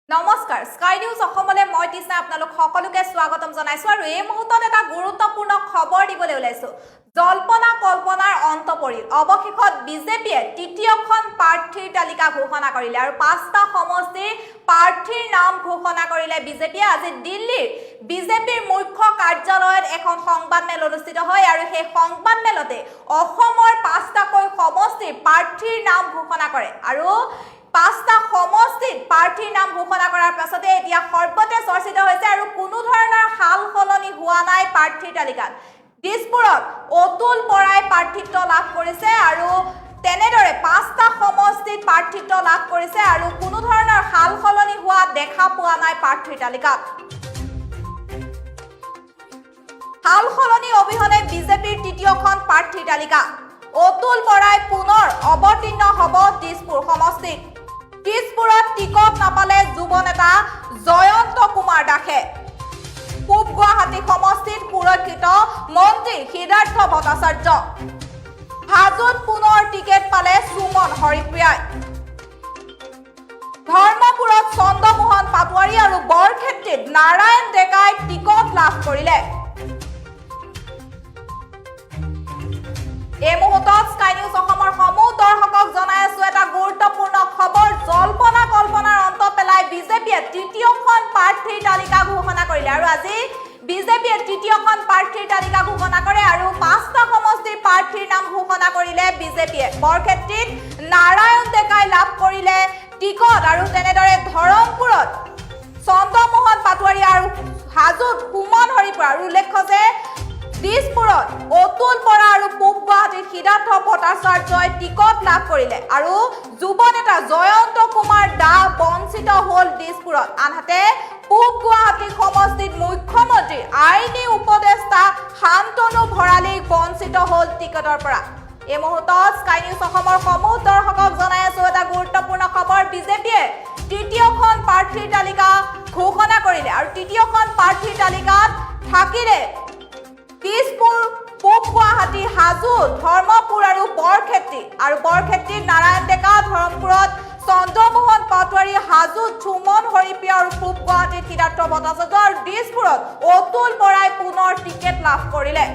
নমস্কাৰ sky news অসমলে মই তিছা আপোনালোক সকলোকে স্বাগতম জনাইছো আৰু এই মুহূৰ্তত এটা গুৰুত্বপূৰ্ণ খবৰ দিবলৈ ওলাইছো জল্পনা কল্পনাৰ অন্ত পৰিল অৱশেষত বিজেপিয়ে তৃতীয়খন প্ৰাৰ্থীৰ তালিকা ঘোষণা কৰিলে আৰু পাঁচটা সমষ্টিৰ প্ৰাৰ্থীৰ নাম ঘোষণা কৰিলে বিজেপিয়ে আজি দিল্লীৰ বিজেপিৰ মুখ্য কাৰ্যালয়ত এখন সংবাদমেল অনুষ্ঠিত হয় আৰু সেই সংবাদমেলতে অসমৰ পাঁচটাকৈ সমষ্টিৰ প্ৰাৰ্থীৰ নাম ঘোষণা কৰে আৰু পাঁচটা সমষ্টিত প্ৰাৰ্থীৰ নাম ঘোষণা কৰাৰ পাছতে এতিয়া সৰ্বতে চৰ্চিত হৈছে আৰু কোনো ধৰণৰ হাল সলনি হোৱা নাই প্ৰাৰ্থীৰ তালিকাত দিছপুৰত অতুল বৰাই প্ৰাৰ্থিত্ব লাভ কৰিছে আৰু তেনেদৰে পাঁচটা সমষ্টিত প্ৰাৰ্থিত্ব লাভ কৰিছে আৰু কোনো ধৰণৰ হাল সলনি হোৱা দেখা পোৱা নাই প্ৰাৰ্থীৰ তালিকাত হাল সলনি অবিহনে বিজেপিৰ তৃতীয়খন প্ৰাৰ্থীৰ তালিকা অতুল বৰাই পুনৰ অৱতীৰ্ণ হ'ব দিছপুৰ সমষ্টিত দিছপুৰত টিকট নাপালে যুৱ নেতা জয়ন্ত কুমাৰ দাসে পূব গুৱাহাটী সমষ্টিত সুৰক্ষিত মন্ত্ৰী সিদ্ধাৰ্থ ভট্টাচাৰ্য হাজোত পুনৰ টিকেট পালে সুমন হৰিপ্ৰিয়াই ধৰ্মপুৰত চন্দ্ৰমোহন পাটোৱাৰী আৰু বৰক্ষেত্ৰীত নাৰায়ণ ডেকাই টিকট লাভ কৰিলে এই মুহূৰ্তত স্কাই নিউজ অসমৰ সমূহ দৰ্শকক জনাই আছো এটা গুৰুত্বপূৰ্ণ খবৰ জল্পনা কল্পনাৰ অন্ত পেলাই বিজেপিয়ে তৃতীয়খন প্ৰাৰ্থীৰ তালিকা ঘোষণা কৰিলে আৰু আজি বিজেপিয়ে তৃতীয়খন প্ৰাৰ্থীৰ তালিকা ঘোষণা কৰে আৰু পাঁচটা সমষ্টিৰ প্ৰাৰ্থীৰ নাম ঘোষণা কৰিলে বিজেপিয়ে বৰক্ষেত্ৰীত নাৰায়ণ ডেকাই লাভ কৰিলে টিকট আৰু তেনেদৰে ধৰমপুৰত চন্দ্ৰমোহন পাটোৱাৰী আৰু হাজোত সুমন হৰিপ্ৰিয়া আৰু উল্লেখ্য যে দিছপুৰত অতুল বৰা আৰু পূব গুৱাহাটীত সিদ্ধাৰ্থ ভট্টাচাৰ্যই টিকট লাভ কৰিলে আৰু যুৱ নেতা জয়ন্ত কুমাৰ দাস বঞ্চিত হ'ল দিছপুৰত আনহাতে পূব গুৱাহাটী সমষ্টিত মুখ্যমন্ত্ৰী আইনী উপদেষ্টা শান্তনু ভৰালীক বঞ্চিত হ'ল টিকটৰ পৰা এই মুহূৰ্তত স্কাই নিউজ অসমৰ সমূহ দৰ্শকক জনাই আছো এটা গুৰুত্বপূৰ্ণ খবৰ বিজেপিয়ে তৃতীয়খন প্ৰাৰ্থীৰ তালিকা ঘোষণা কৰিলে আৰু তৃতীয়খন প্ৰাৰ্থীৰ তালিকাত থাকিলে দিছপুৰ পূব গুৱাহাটী হাজো ধৰ্মপুৰ আৰু বৰক্ষেত্ৰীত নাৰায়ণ ডেকা ধৰ্মপুৰত চন্দ্ৰমোহন পাটোৱাৰী হাজোত সুমন হৰিপ্ৰিয়া আৰু পূব গুৱাহাটীত সিদ্ধাৰ্থ ভট্টাচাৰ্য আৰু দিছপুৰত অতুল বৰাই পুনৰ টিকেট লাভ কৰিলে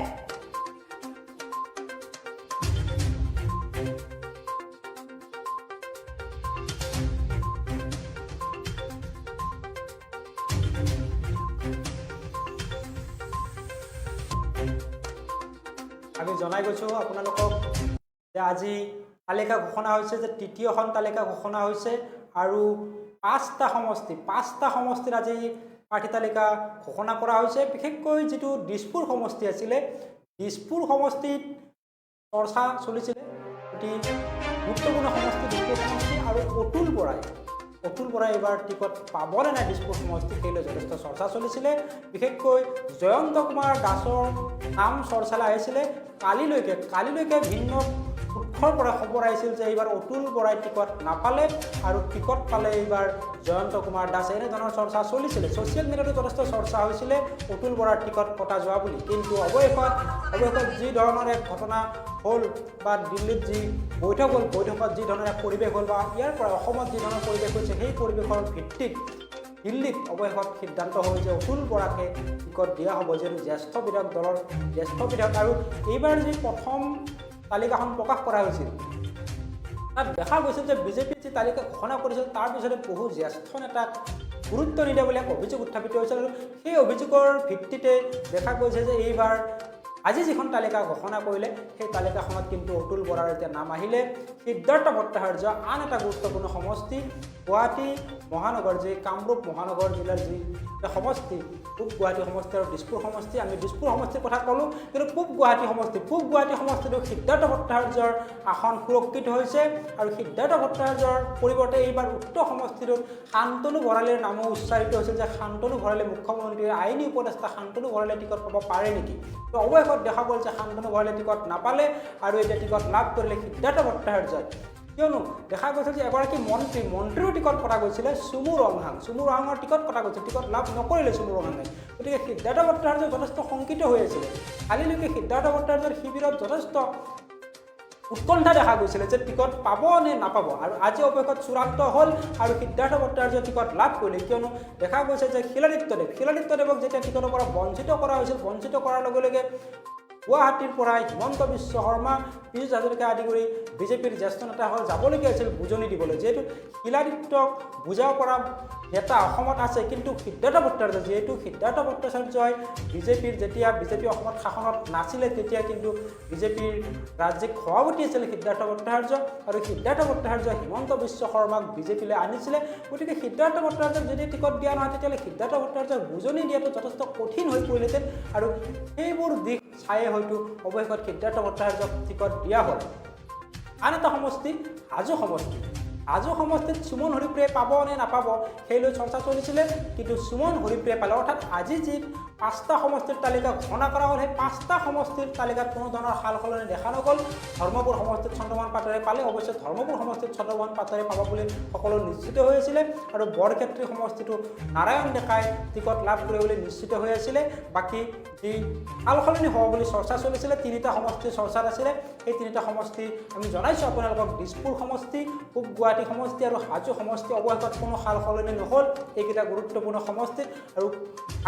আমি জনাই গৈছো আপোনালোকক যে আজি তালিকা ঘোষণা হৈছে যে তৃতীয়খন তালিকা ঘোষণা হৈছে আৰু পাঁচটা সমষ্টিত আজি প্ৰাৰ্থী তালিকা ঘোষণা কৰা হৈছে বিশেষকৈ যিটো দিছপুৰ সমষ্টি আছিলে দিছপুৰ সমষ্টিত চৰ্চা চলিছিলে অতি গুৰুত্বপূৰ্ণ সমষ্টি দিছপুৰ সমষ্টি আৰু অতুল বৰাই এইবাৰ টিকট পাবনে নাই দিছপুৰ সমষ্টি সেইলৈ যথেষ্ট চৰ্চা চলিছিলে বিশেষকৈ জয়ন্ত কুমাৰ দাসৰ নাম চৰ্চালৈ আহিছিলে কালিলৈকে ভিন্ন উৎসৰ পৰা খবৰ আহিছিল যে এইবাৰ অতুল বৰাই টিকট নাপালে আৰু টিকট পালে এইবাৰ জয়ন্ত কুমাৰ দাস এনেধৰণৰ চৰ্চা চলিছিলে ছ'চিয়েল মিডিয়াতো যথেষ্ট চৰ্চা হৈছিলে অতুল বৰাৰ টিকট কটা যোৱা বুলি কিন্তু অৱশেষত যি ধৰণৰ এক ঘটনা হ'ল বা দিল্লীত যি বৈঠক হ'ল বৈঠকত যি ধৰণৰ এক পৰিৱেশ হ'ল বা ইয়াৰ পৰা অসমত যি ধৰণৰ পৰিৱেশ হৈছে সেই পৰিৱেশৰ ভিত্তিত দিল্লীত অৱশেষত সিদ্ধান্ত হ'ল যে অতুল বৰাকে টিকট দিয়া হ'ব যিহেতু জ্যেষ্ঠ বিধায়ক আৰু এইবাৰ যি প্ৰথম তালিকাখন প্ৰকাশ কৰা হৈছিল তাত দেখা গৈছিল যে বিজেপিৰ যি তালিকা ঘোষণা কৰিছিল তাৰ পিছতে বহু জ্যেষ্ঠ নেতাক গুৰুত্ব নিদিয়া বুলি এক অভিযোগ উত্থাপিত হৈছিল আৰু সেই অভিযোগৰ ভিত্তিতে দেখা গৈছে যে এইবাৰ আজি যিখন তালিকা ঘোষণা কৰিলে সেই তালিকাখনত কিন্তু অতুল বৰাৰ এতিয়া নাম আহিলে সিদ্ধাৰ্থ ভট্টাচাৰ্য আন এটা গুৰুত্বপূৰ্ণ সমষ্টি গুৱাহাটী মহানগৰ যি কামৰূপ মহানগৰ জিলাৰ যি সমষ্টি পূব গুৱাহাটী সমষ্টি আৰু দিছপুৰ সমষ্টি আমি দিছপুৰ সমষ্টিৰ কথা ক'লোঁ কিন্তু পূব গুৱাহাটী সমষ্টিতো সিদ্ধাৰ্থ ভট্টাচাৰ্যৰ আসন সুৰক্ষিত হৈছে আৰু সিদ্ধাৰ্থ ভট্টাচাৰ্যৰ পৰিৱৰ্তে এইবাৰ উত্তৰ সমষ্টিটোত শান্তনু ভৰালীৰ নামো উচ্চাৰিত হৈছিল যে শান্তনু ভৰালী মুখ্যমন্ত্ৰীৰ আইনী উপদেষ্টা শান্তনু ভৰালীয়ে টিকট পাব পাৰে নেকি তো অৱশেষত দেখা গ'ল যে শান্তনু ভৰালীয়ে টিকট নাপালে আৰু এতিয়া টিকট লাভ কৰিলে সিদ্ধাৰ্থ ভট্টাচাৰ্যই কিয়নো দেখা গৈছিল যে এগৰাকী মন্ত্ৰীৰো টিকট কটা গৈছিলে চুমু ৰংহাঙৰ টিকট কটা গৈছিল টিকট লাভ নকৰিলে চুমু ৰংহাঙে গতিকে সিদ্ধাৰ্থ ভট্টাচাৰ্য যথেষ্ট শংকিত হৈ আছিলে কালিলৈকে সিদ্ধাৰ্থ ভট্টাচাৰ্যৰ শিবিৰত যথেষ্ট উৎকণ্ঠা দেখা গৈছিলে যে টিকট পাব নে নাপাব আৰু আজি অৱশেষত চূড়ান্ত হ'ল আৰু সিদ্ধাৰ্থ ভট্টাচাৰ্যই টিকট লাভ কৰিলে কিয়নো দেখা গৈছে যে খিলাদিত্যদেৱক যেতিয়া টিকটৰ পৰা বঞ্চিত কৰা হৈছিল বঞ্চিত কৰাৰ লগে লগে গুৱাহাটীৰ পৰা হিমন্ত বিশ্ব শৰ্মা পীযুষ হাজৰিকা আদি কৰি বিজেপিৰ জ্যেষ্ঠ নেতাসকল যাবলগীয়া আছিল বুজনি দিবলৈ যিহেতু খিলাদিত্যক বুজাব পৰা নেতা অসমত আছে কিন্তু সিদ্ধাৰ্থ ভট্টাচাৰ্য যিহেতু সিদ্ধাৰ্থ ভট্টাচাৰ্যই যেতিয়া বিজেপি অসমত শাসনত নাছিলে তেতিয়া কিন্তু বিজেপিৰ ৰাজ্যিক সভাপতি আছিল সিদ্ধাৰ্থ ভট্টাচাৰ্য আৰু সিদ্ধাৰ্থ ভট্টাচাৰ্যই হিমন্ত বিশ্ব শৰ্মাক বিজেপিলৈ আনিছিলে গতিকে সিদ্ধাৰ্থ ভট্টাচাৰ্যক যদি টিকট দিয়া নহয় তেতিয়াহ'লে সিদ্ধাৰ্থ ভট্টাচাৰ্যক বুজনি দিয়াটো যথেষ্ট কঠিন হৈ পৰিলেহেঁতেন আৰু সেইবোৰ দিশ চায়ে হয়তো অৱশেষত সিদ্ধাৰ্থ ভট্টাচাৰ্যক টিকট দিয়া হ'ল আন এটা সমষ্টি হাজো সমষ্টিত সুমন হৰিপ্ৰিয়াই পাব নে নাপাব সেই লৈ চৰ্চা চলিছিলে কিন্তু সুমন হৰিপ্ৰিয়াই পালে অৰ্থাৎ আজি যি 5টা সমষ্টিৰ তালিকা ঘোষণা কৰা হ'ল সেই 5টা সমষ্টিৰ তালিকাত কোনো ধৰণৰ সাল সলনি দেখা নগ'ল ধৰ্মপুৰ সমষ্টিত চন্দ্ৰমোহন পাটোৱাৰী পালে অৱশ্যে ধৰ্মপুৰ সমষ্টিত চন্দ্ৰমোহন পাটোৱাৰী পাব বুলি সকলো নিশ্চিত হৈ আছিলে আৰু বৰক্ষেত্ৰী সমষ্টিটো নাৰায়ণ ডেকাই টিকট লাভ কৰিব বুলি নিশ্চিত হৈ আছিলে বাকী যি সাল সলনি হ'ব বুলি চৰ্চা চলিছিলে 3টা সমষ্টিৰ চৰ্চাত আছিলে সেই 3টা সমষ্টি আমি জনাইছোঁ আপোনালোকক দিছপুৰ সমষ্টি পূব গুৱাহাটী সমষ্টি আৰু হাজো সমষ্টি অৱশেষত কোনো সাল সলনি নহ'ল এইকেইটা গুৰুত্বপূৰ্ণ সমষ্টিত আৰু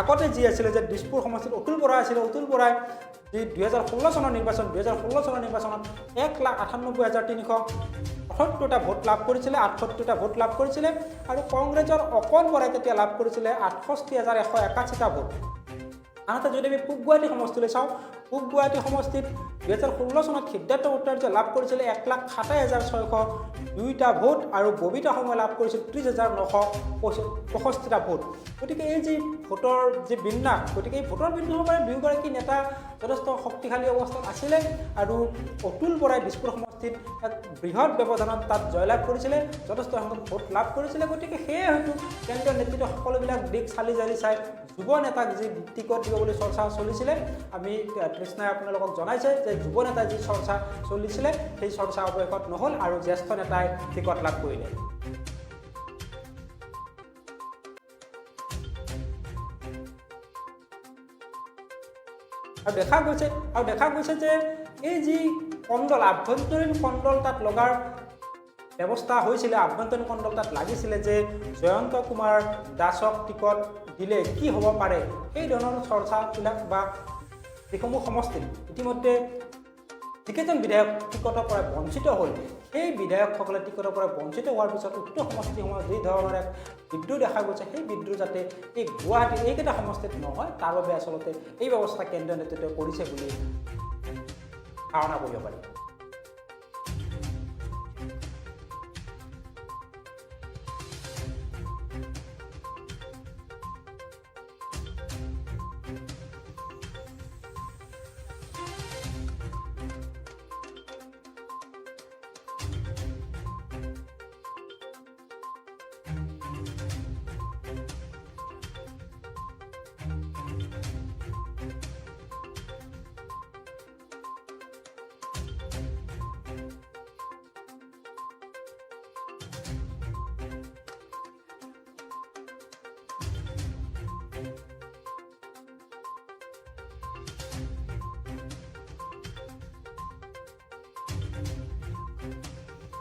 আগতে যি আছিলে যে দিছপুৰ সমষ্টিত অতুল বৰা আছিলে অতুল বৰাই যি 2016 চনৰ নিৰ্বাচনত 1,98,378টা ভোট লাভ কৰিছিলে 68টা ভোট লাভ কৰিছিলে আৰু কংগ্ৰেছৰ অকল বৰাই তেতিয়া লাভ কৰিছিলে 68,181টা ভোট আনহাতে যদি আমি পূব গুৱাহাটী সমষ্টিলৈ চাওঁ পূব গুৱাহাটী সমষ্টিত 2016 চনত সিদ্ধাৰ্থ ভট্টাচাৰ্যই লাভ কৰিছিলে 1,27,602টা ভোট আৰু ববিতা শৰ্মাই লাভ কৰিছিল 30,965টা ভোট গতিকে এই যি ভোটৰ যি বিন্যাস গতিকে এই ভোটৰ বিন্যাসৰ দুয়োগৰাকী নেতা যথেষ্ট শক্তিশালী অৱস্থাত আছিলে আৰু অতুল বৰাই দিছপুৰ সমষ্টিত এক বৃহৎ ব্যৱধানত তাত জয়লাভ কৰিছিলে যথেষ্ট সংখ্যক ভোট লাভ কৰিছিলে গতিকে সেয়ে হয়তো কেন্দ্ৰীয় নেতৃত্ব সকলোবিলাক দিশ চালি জাৰি চাই যুৱ নেতাক যি টিকট দিব বুলি চৰ্চা চলিছিলে আমি কৃষ্ণাই আপোনালোকক জনাইছে যে যুৱ নেতাই যি চৰ্চা চলিছিলে সেই চৰ্চা অৱশেষত নহ'ল আৰু জ্যেষ্ঠ নেতাই টিকট লাভ কৰিলে আৰু দেখা গৈছে যে এই যি কণ্ডল আভ্যন্তৰীণ কণ্ডল তাত লগাৰ ব্যৱস্থা হৈছিলে আভ্যন্তৰীণ কণ্ডল তাত লাগিছিলে যে জয়ন্ত কুমাৰ দাসক টিকট দিলে কি হ'ব পাৰে এই ধৰণৰ চৰ্চাবিলাক বা যিসমূহ সমষ্টিত ইতিমধ্যে যিকেইজন বিধায়ক টিকটৰ পৰা বঞ্চিত হ'ল সেই বিধায়কসকলে টিকটৰ পৰা বঞ্চিত হোৱাৰ পিছত উক্ত সমষ্টিসমূহত যি ধৰণৰ এক বিদ্ৰোহ দেখা গৈছে সেই বিদ্ৰোহ যাতে এই গুৱাহাটী এইকেইটা সমষ্টিত নহয় তাৰ বাবে আচলতে এই ব্যৱস্থা কেন্দ্ৰীয় নেতৃত্বই কৰিছে বুলি ধাৰণা কৰিব পাৰি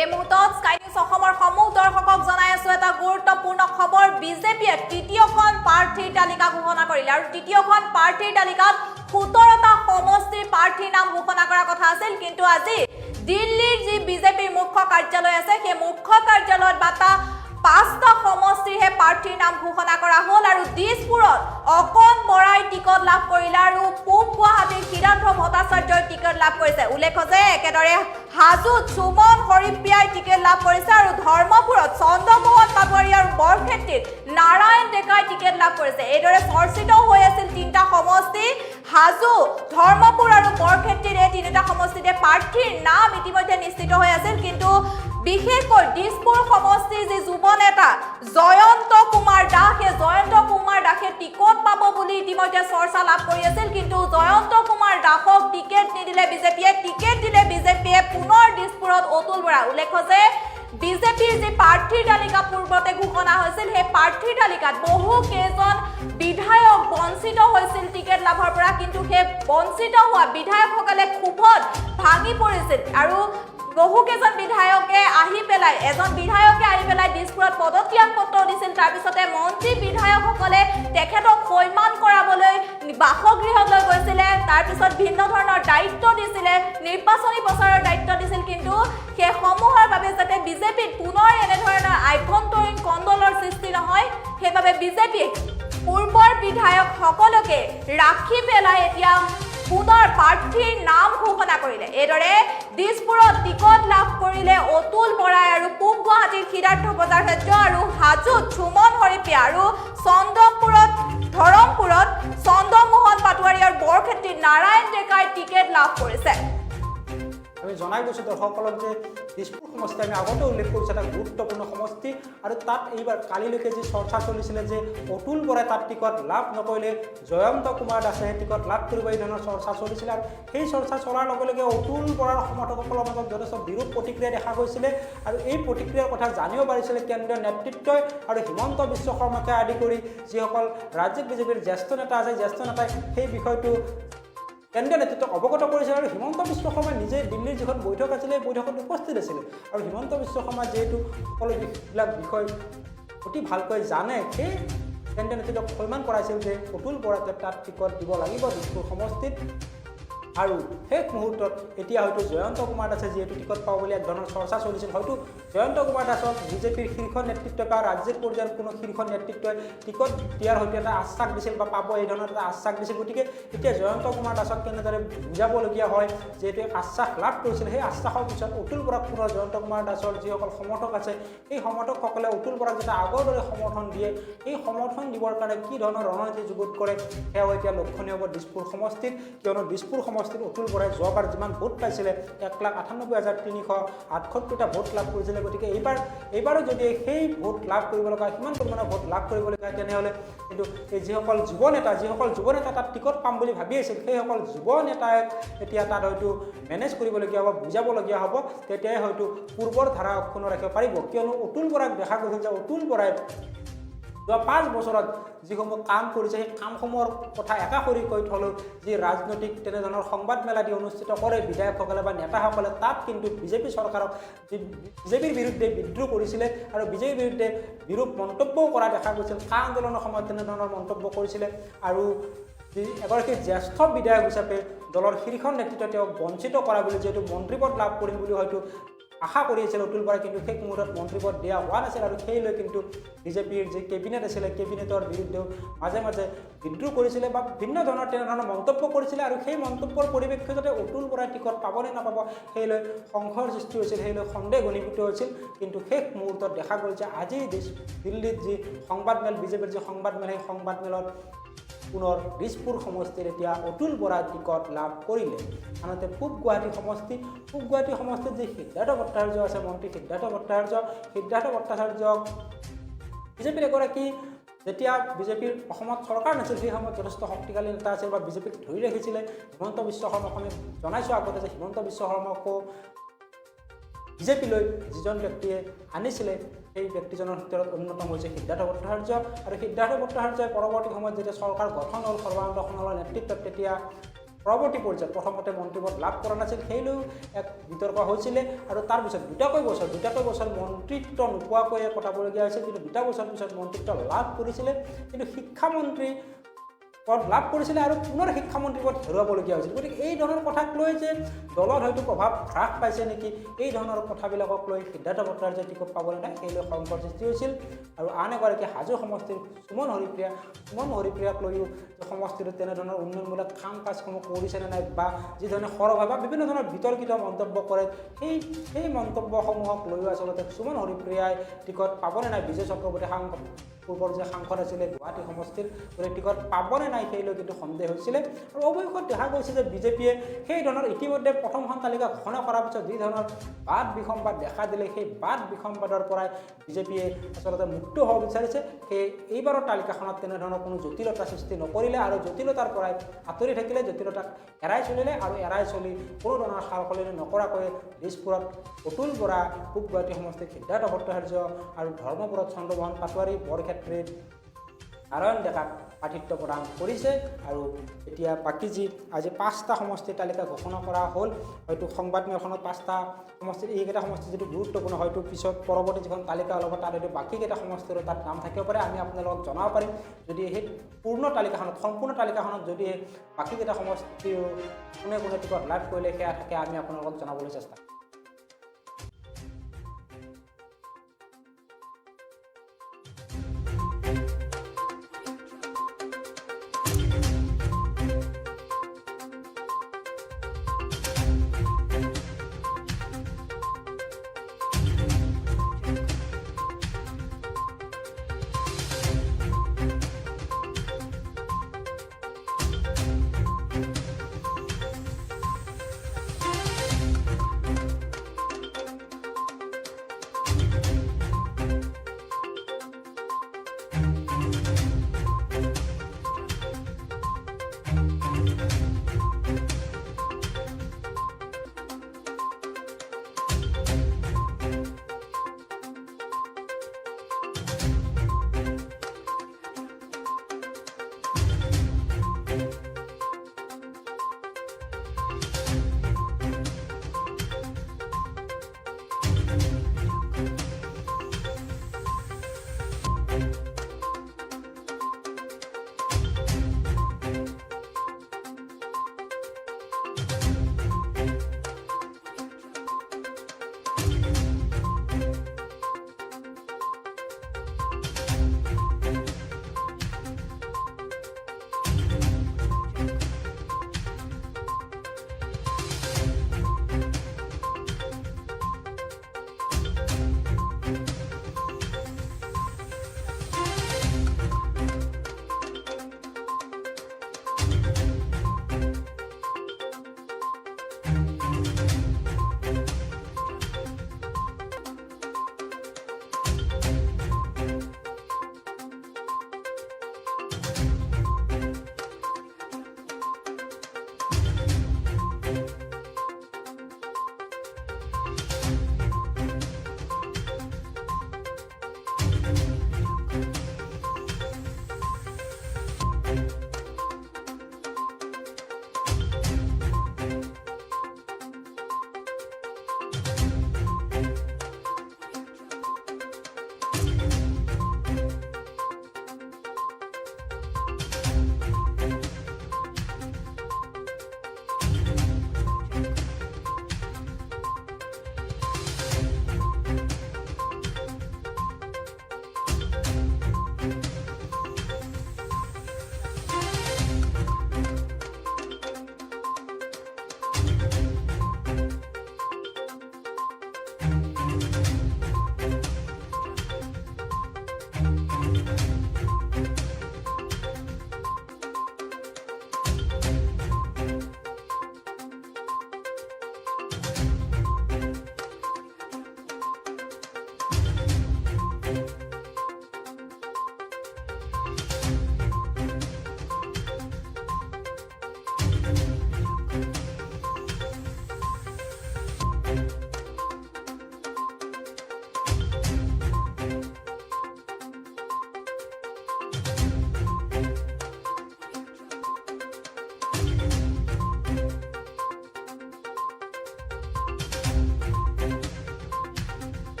এই মুহূৰ্তত স্কাই নিউজ অসমৰ সমূহ দৰ্শকক জনাই আছো এটা গুৰুত্বপূৰ্ণ খবৰ বিজেপিয়ে তৃতীয়খন প্ৰাৰ্থীৰ তালিকা ঘোষণা কৰিলে আৰু তৃতীয়খন প্ৰাৰ্থীৰ তালিকাত 17টা সমষ্টিৰ প্ৰাৰ্থীৰ নাম ঘোষণা কৰাৰ কথা আছিল কিন্তু আজি দিল্লীৰ যি বিজেপিৰ মুখ্য কাৰ্যালয় আছে সেই মুখ্য কাৰ্যালয়ত বাটা 5টা সমষ্টিৰহে প্ৰাৰ্থীৰ নাম ঘোষণা কৰা হ'ল আৰু দিছপুৰত অকণ বৰাই টিকট লাভ কৰিলে আৰু পূব গুৱাহাটীৰ সিদ্ধাৰ্থ ভট্টাচাৰ্যই টিকট লাভ কৰিছে উল্লেখ যে একেদৰে হাজোত সুমন হৰিপ্ৰিয়াই টিকট লাভ কৰিছে আৰু ধৰ্মপুৰত চন্দ্ৰমোহন পাটোৱাৰী আৰু বৰক্ষেত্ৰীত নাৰায়ণ ডেকাই টিকট লাভ কৰিছে এইদৰে চৰ্চিত হৈ আছিল 3টা সমষ্টি হাজো ধৰ্মপুৰ আৰু বৰক্ষেত্ৰীৰ এই 3টা সমষ্টিতে প্ৰাৰ্থীৰ নাম ইতিমধ্যে নিশ্চিত হৈ আছিল কিন্তু বিশেষকৈ দিছপুৰ সমষ্টিৰ যি যুৱ নেতা জয়ন্ত কুমাৰ দাসে টিকট পাব বুলি ইতিমধ্যে চৰ্চা লাভ কৰি আছিল কিন্তু জয়ন্ত কুমাৰ দাসক টিকট নিদিলে বিজেপিয়ে টিকট দিলে বিজেপিয়ে পুনৰ দিছপুৰত অতুল বৰা উল্লেখ যে বিজেপিৰ যি প্ৰাৰ্থীৰ তালিকা পূৰ্বতে ঘোষণা হৈছিল সেই প্ৰাৰ্থীৰ তালিকাত বহু কেইজন বিধায়ক বঞ্চিত হৈছিল টিকেট লাভৰ পৰা, কিন্তু সেই বঞ্চিত হোৱা বিধায়কসকলে ক্ষোভত ভাঙি পৰিছিল আৰু বহু কেইজন বিধায়কে আহি পেলাই দিছপুৰত পদত্যাগ পত্ৰ দিছিল। তাৰপিছতে মন্ত্ৰী বিধায়কসকলে তেখেতক সন্মান কৰাবলৈ বাসগৃহলৈ গৈছিলে, তাৰপিছত ভিন্ন ধৰণৰ দায়িত্ব দিছিলে, নিৰ্বাচনী প্ৰচাৰৰ দায়িত্ব দিছিল, কিন্তু সেই সমূহৰ বাবে যাতে বিজেপিত পুনৰ এনেধৰণৰ আভ্যন্তৰীণ কণ্ডলৰ সৃষ্টি নহয়, সেইবাবে বিজেপিয়ে পূৰ্বৰ বিধায়ক সকলকে ৰাখি পেলাই এতিয়া পুনৰ প্ৰাৰ্থীৰ নাম ঘোষণা কৰিলে। এইদৰে দিছপুৰত টিকট লাভ কৰিলে অতুল বৰাই আৰু পূব গুৱাহাটীৰ সিদ্ধাৰ্থ ভট্টাচাৰ্য আৰু হাজোত সুমন হৰিপ্ৰিয়া আৰু ধৰমপুৰত চন্দ্ৰমোহন পাটোৱাৰী আৰু বৰক্ষেত্ৰীত নাৰায়ণ ডেকাই টিকেট লাভ কৰিছে। আমি জনাই গৈছোঁ দৰ্শকসকলক যে দিছপুৰ সমষ্টি আমি আগতে উল্লেখ কৰিছোঁ এটা গুৰুত্বপূৰ্ণ সমষ্টি, আৰু তাত এইবাৰ কালিলৈকে যি চৰ্চা চলিছিলে যে অতুল বৰাই তাত টিকট লাভ নকৰিলে জয়ন্ত কুমাৰ দাসে টিকট লাভ কৰিব, এই ধৰণৰ চৰ্চা চলিছিলে। আৰু সেই চৰ্চা চলাৰ লগে লগে অতুল বৰাৰ সমৰ্থকসকলৰ মাজত যথেষ্ট বিৰোধ প্ৰতিক্ৰিয়া দেখা গৈছিলে, আৰু এই প্ৰতিক্ৰিয়াৰ কথা জানিব পাৰিছিলে কেন্দ্ৰীয় নেতৃত্বই আৰু হিমন্ত বিশ্ব শৰ্মাকে আদি কৰি যিসকল ৰাজ্যিক বিজেপিৰ জ্যেষ্ঠ নেতা আছে, জ্যেষ্ঠ নেতাই সেই বিষয়টো কেন্দ্ৰীয় নেতৃত্বক অৱগত কৰিছিল। আৰু হিমন্ত বিশ্ব শৰ্মা নিজে দিল্লীৰ যিখন বৈঠক আছিলে এই বৈঠকত উপস্থিত আছিলে, আৰু হিমন্ত বিশ্ব শৰ্মা যিহেতু সকলোবিলাক বিষয় অতি ভালকৈ জানে, সেই কেন্দ্ৰীয় নেতৃত্বক সন্মান কৰাইছিল যে অতুল বৰাই তাত টিকট দিব লাগিব দিছপুৰ সমষ্টিত। আৰু শেষ মুহূৰ্তত এতিয়া হয়তো জয়ন্ত কুমাৰ দাসে যিহেতু টিকট পাব বুলি এক ধৰণৰ চৰ্চা চলিছিল, হয়তো জয়ন্ত কুমাৰ দাসক বিজেপিৰ শীৰ্ষ নেতৃত্ব বা ৰাজ্যিক পৰ্যায়ৰ কোনো শীৰ্ষ নেতৃত্বই টিকট দিয়াৰ হয়তো এটা আশ্বাস দিছিল বা পাব এই ধৰণৰ এটা আশ্বাস দিছিল। গতিকে এতিয়া জয়ন্ত কুমাৰ দাসক কেনেদৰে বুজাবলগীয়া হয়, যিহেতু আশ্বাস লাভ কৰিছিল, সেই আশ্বাসৰ পিছত অতুল বৰাক পুনৰ জয়ন্ত কুমাৰ দাসৰ যিসকল সমৰ্থক আছে সেই সমৰ্থকসকলে অতুল বৰাক যাতে আগৰ দৰে সমৰ্থন দিয়ে, এই সমৰ্থন দিবৰ কাৰণে কি ধৰণৰ ৰণনীতি যুগুত কৰে সেয়াও এতিয়া লক্ষণীয় হ'ব দিছপুৰ সমষ্টিত, কিয়নো দিছপুৰ সমষ্টিত অতুল বৰাই যোৱাবাৰ যিমান ভোট পাইছিলে 1,98,368টা ভোট লাভ কৰিছিলে। গতিকে এইবাৰো যদি সেই ভোট লাভ কৰিব লগা সিমান পৰিমাণৰ ভোট লাভ কৰিবলগীয়া তেনেহ'লে কিন্তু এই যিসকল যুৱ নেতা তাত টিকট পাম বুলি ভাবি আছিল, সেইসকল যুৱ নেতাই এতিয়া তাত হয়তো মেনেজ কৰিবলগীয়া হ'ব, বুজাবলগীয়া হ'ব, তেতিয়াই হয়তো পূৰ্বৰ ধাৰা অক্ষুণ্ণ ৰাখিব পাৰিব। কিয়নো অতুল বৰাক দেখা গৈছিল যে অতুল বৰাই যোৱা 5 বছৰত যিসমূহ কাম কৰিছে সেই কামসমূহৰ কথা একাষৰী কৈ থ'লেও যি ৰাজনৈতিক তেনেধৰণৰ সংবাদ মেলা দি অনুষ্ঠিত কৰে বিধায়কসকলে বা নেতাসকলে, তাত কিন্তু বিজেপি চৰকাৰক বিজেপিৰ বিৰুদ্ধে বিদ্ৰোহ কৰিছিলে আৰু বিজেপিৰ বিৰুদ্ধে বিৰূপ মন্তব্যও কৰা দেখা গৈছিল। কা আন্দোলনৰ সময়ত তেনেধৰণৰ মন্তব্য কৰিছিলে, আৰু এগৰাকী জ্যেষ্ঠ বিধায়ক হিচাপে দলৰ শীৰ্ষ নেতৃত্ব তেওঁক বঞ্চিত কৰা বুলি, যিহেতু মন্ত্ৰীপদ লাভ কৰিম বুলি হয়তো আশা কৰি আছিল অতুল বৰাই, কিন্তু সেই মুহূৰ্তত মন্ত্ৰীপদ দিয়া হোৱা নাছিল, আৰু সেই লৈ কিন্তু বিজেপিৰ যি কেবিনেট আছিলে কেবিনেটৰ বিৰুদ্ধেও মাজে মাজে বিদ্ৰোহ কৰিছিলে বা ভিন্ন ধৰণৰ তেনেধৰণৰ মন্তব্য কৰিছিলে, আৰু সেই মন্তব্যৰ পৰিপ্ৰেক্ষিততে অতুল বৰাই টিকট পাবনে নাপাব সেই লৈ সংশয়ৰ সৃষ্টি হৈছিল, সেই লৈ সন্দেহ ঘনীভূত হৈছিল। কিন্তু শেষ মুহূৰ্তত দেখা গ'ল যে আজি দিল্লীত যি সংবাদমেল, বিজেপিৰ যি সংবাদমেল, সেই সংবাদমেলত পুনৰ দিছপুৰ সমষ্টিৰ এতিয়া অতুল বৰাই টিকট লাভ কৰিলে। আনহাতে পূব গুৱাহাটী সমষ্টিত যি সিদ্ধাৰ্থ ভট্টাচাৰ্য আছে, মন্ত্ৰী সিদ্ধাৰ্থ ভট্টাচাৰ্যক বিজেপিৰ এগৰাকী, যেতিয়া বিজেপিৰ অসমত চৰকাৰ নাছিল সেই সময়ত যথেষ্ট শক্তিশালী নেতা আছিল বা বিজেপিক ধৰি ৰাখিছিলে হিমন্ত বিশ্ব শৰ্মাক। আমি জনাইছোঁ আগতে যে হিমন্ত বিশ্ব শৰ্মাকো বিজেপিলৈ যিজন ব্যক্তিয়ে আনিছিলে সেই ব্যক্তিজনৰ ভিতৰত অন্যতম হৈছে সিদ্ধাৰ্থ ভট্টাচাৰ্য, আৰু সিদ্ধাৰ্থ ভট্টাচাৰ্যই পৰৱৰ্তী সময়ত যেতিয়া চৰকাৰ গঠন হ'ল সৰ্বানন্দ সোণোৱালৰ নেতৃত্বত, তেতিয়া পৰৱৰ্তী পৰ্যায়ত প্ৰথমতে মন্ত্ৰীপদ লাভ কৰা নাছিল, সেইলৈও এক বিতৰ্ক হৈছিলে, আৰু তাৰপিছত দুটাকৈ বছৰ মন্ত্ৰিত্ব নোপোৱাকৈয়ে কটাবলগীয়া হৈছিল, কিন্তু 2 বছৰ পিছত মন্ত্ৰিত্ব লাভ কৰিছিলে, কিন্তু শিক্ষামন্ত্ৰী পদ লাভ কৰিছিলে আৰু পুনৰ শিক্ষামন্ত্ৰী পদ হেৰুৱাবলগীয়া হৈছিল। গতিকে এই ধৰণৰ কথাক লৈ যে দলত হয়তো প্ৰভাৱ হ্ৰাস পাইছে নেকি, এই ধৰণৰ কথাবিলাকক লৈ সিদ্ধাৰ্থ ভট্টাচাৰ্যই টিকট পাবলৈ নাই, সেই লৈ সংকট সৃষ্টি হৈছিল। আৰু আন এগৰাকী হাজো সমষ্টিৰ সুমন হৰিপ্ৰিয়াক লৈও সমষ্টিটোত তেনেধৰণৰ উন্নয়নমূলক কাম কাজসমূহ কৰিছেনে নাই, বা যিধৰণে সৰহ হয় বা বিভিন্ন ধৰণৰ বিতৰ্কিত মন্তব্য কৰে, সেই মন্তব্যসমূহক লৈও আচলতে সুমন হৰিপ্ৰিয়াই টিকট পাবনে নাই, বিজয় চক্ৰৱৰ্তী পূৰ্বৰ যে সাংসদ আছিলে গুৱাহাটী সমষ্টিৰ, টিকট পাবনে নাই সেই লৈ কিন্তু সন্দেহ হৈছিলে। আৰু অৱশেষত দেখা গৈছে যে বিজেপিয়ে সেই ধৰণৰ ইতিমধ্যে প্ৰথমখন তালিকা ঘোষণা কৰাৰ পিছত যি ধৰণৰ বাদ বিসম্বাদ দেখা দিলে, সেই বাদ বিসম্বাদৰ পৰাই বিজেপিয়ে আচলতে মুক্ত হ'ব বিচাৰিছে। সেই এইবাৰৰ তালিকাখনত তেনেধৰণৰ কোনো জটিলতা সৃষ্টি নকৰিলে, আৰু জটিলতাৰ পৰাই আঁতৰি থাকিলে, জটিলতাক এৰাই চলিলে, আৰু এৰাই চলি কোনো ধৰণৰ সাল সলনি নকৰাকৈ দিছপুৰত অতুল বৰা, পূব গুৱাহাটী সমষ্টিত সিদ্ধাৰ্থ ভট্টাচাৰ্য, আৰু ধৰ্মপুৰত চন্দ্ৰমোহন পাটোৱাৰী, বৰক্ষেত্ৰত সেক্ৰেটাৰী নাৰায়ণ ডেকাক প্ৰাৰ্থিত্ব প্ৰদান কৰিছে আৰু এতিয়া বাকী যি আজি 5টা সমষ্টিৰ তালিকা ঘোষণা কৰা হ'ল হয়তো সংবাদমেলখনত 5টা সমষ্টিৰ এইকেইটা সমষ্টি যিটো গুৰুত্বপূৰ্ণ হয়তো পিছত পৰৱৰ্তী যিখন তালিকা ওলাব তাত হয়তো বাকীকেইটা সমষ্টিৰো তাত নাম থাকিব পাৰে আমি আপোনালোকক জনাব পাৰিম যদি সেই পূৰ্ণ তালিকাখনত সম্পূৰ্ণ তালিকাখনত যদি বাকীকেইটা সমষ্টিৰ কোনে কোনে টিকট লাভ কৰিলে সেয়া থাকে আমি আপোনালোকক জনাবলৈ চেষ্টা কৰিম